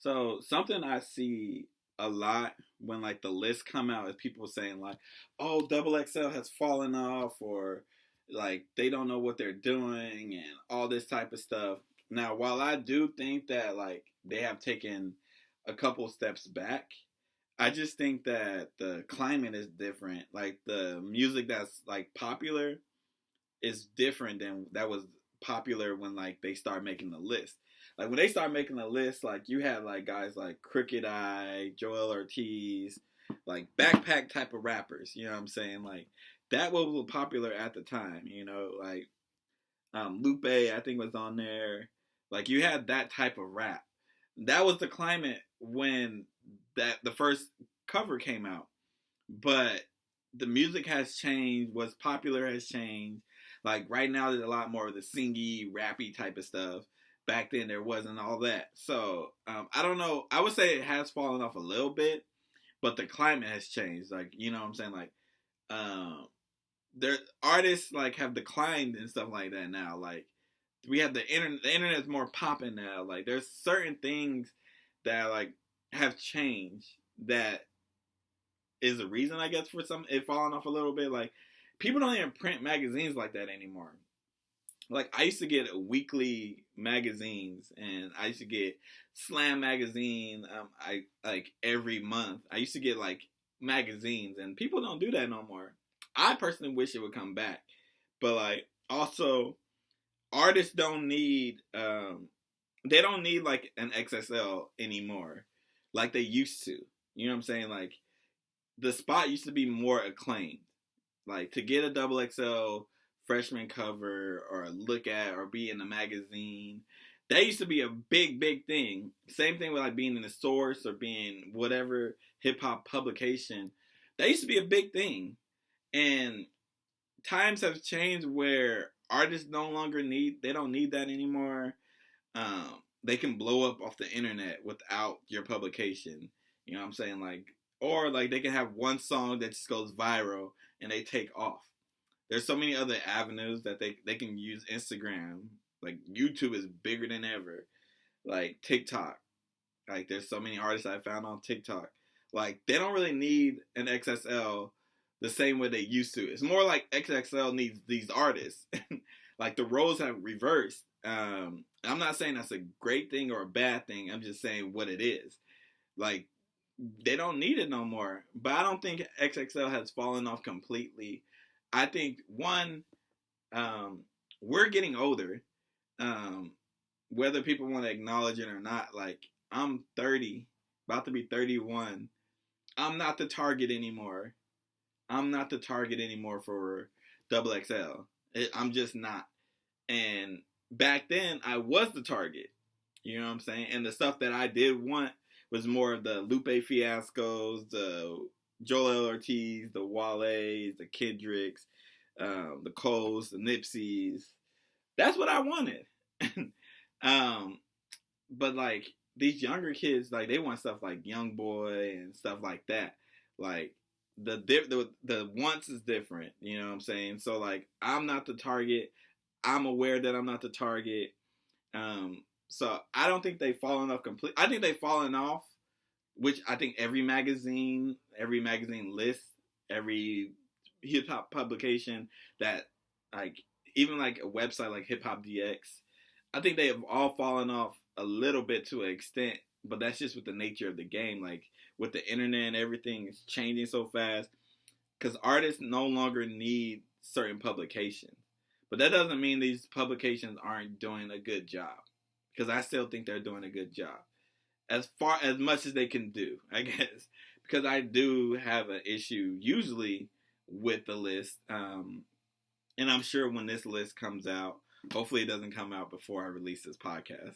So something I see a lot when like the lists come out is people saying like, "Oh, Double XL has fallen off," or like they don't know what they're doing and all this type of stuff. Now, while I do think that like they have taken a couple steps back, I just think that the climate is different. Like the music that's like popular is different than that was popular when like they start making the list. Like when they start making the list, like you had like guys like Crooked Eye, Joel Ortiz, like backpack type of rappers. You know what I'm saying? Like that was popular at the time. You know, like Lupe I think was on there. Like you had that type of rap. That was the climate when that the first cover came out. But the music has changed. What's popular has changed. Like right now, there's a lot more of the singy, rappy type of stuff. Back then, there wasn't all that. So I don't know. I would say it has fallen off a little bit, but the climate has changed. Like you know what I'm saying? Like um, there artists like have declined and stuff like that now. Like we have the internet. The internet's more popping now. Like there's certain things that like have changed that is a reason, I guess, for some it falling off a little bit. Like people don't even print magazines like that anymore. Like I used to get weekly magazines, and I used to get Slam magazine. I like every month. I used to get like magazines, and people don't do that no more. I personally wish it would come back, but like also artists don't need they don't need like an XXL anymore like they used to. You know what I'm saying? Like the spot used to be more acclaimed. Like to get a double XL freshman cover or look at or be in a magazine, that used to be a big, big thing. Same thing with like being in the source or being whatever hip hop publication. That used to be a big thing. And times have changed where artists no longer they don't need that anymore. They can blow up off the internet without your publication. You know what I'm saying? Like, or like they can have one song that just goes viral and they take off. There's so many other avenues that they can use. Instagram, like YouTube is bigger than ever. Like TikTok, like there's so many artists I found on TikTok. Like they don't really need an XSL the same way they used to. It's more like XXL needs these artists. Like the roles have reversed. I'm not saying that's a great thing or a bad thing. I'm just saying what it is. Like they don't need it no more. But I don't think XXL has fallen off completely. I think one, we're getting older. Um, whether people want to acknowledge it or not, like I'm 30, about to be 31. I'm not the target anymore. I'm not the target anymore for double XL. I'm just not. And back then, I was the target. You know what I'm saying? And the stuff that I did want was more of the Lupe Fiascos, the Joel Ortiz, the Wale's, the Kendricks, the Coles, the Nipseys. That's what I wanted. um, but like these younger kids, like they want stuff like Young Boy and stuff like that. Like the wants is different. You know what I'm saying? So like I'm not the target. I'm aware that I'm not the target. So I don't think they've fallen off completely. I think they've fallen off, which I think every magazine list, every hip hop publication that like even like a website like Hip Hop DX, I think they have all fallen off a little bit to an extent, but that's just with the nature of the game. Like with the internet and everything is changing so fast, because artists no longer need certain publications. But that doesn't mean these publications aren't doing a good job, because I still think they're doing a good job as far as much as they can do, I guess. Because I do have an issue usually with the list, and I'm sure when this list comes out, hopefully it doesn't come out before I release this podcast.